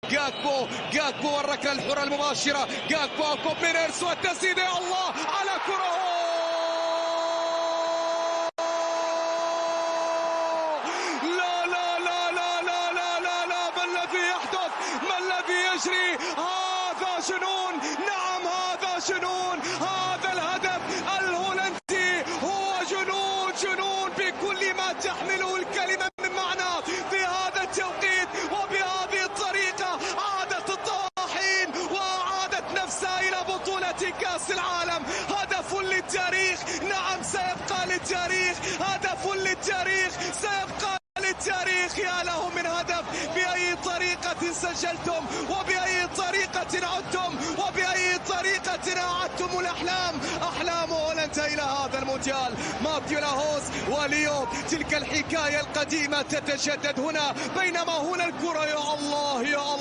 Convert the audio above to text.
جاكبو والركلة الحرة المباشرة. جاكبو كوبينيرس والتسديد، يا الله على كرة. لا لا لا لا لا لا لا لا، ما الذي يحدث؟ ما الذي يجري؟ هذا جنون، نعم هذا جنون. هذا الهدف الهولندي هو جنون، جنون بكل ما تحمله الكلمة من معنى. في هذا التوقيت وبهذه الطريقة عادت الطواحين وأعادت نفسها إلى بطولة كأس العالم. هدف للتاريخ، نعم سيبقى للتاريخ، هدف للتاريخ سيبقى للتاريخ. يا له من هدف! بأي طريقة سجلتم، وبأي طريقة عدتم، وبأي طريقة أعدتم الأحلام، أحلام هولندا إلى هذا المونديال. ماتيو لاهوس وليو، تلك الحكاية القديمة تتجدد هنا، بينما هنا الكرة يا الله يا الله.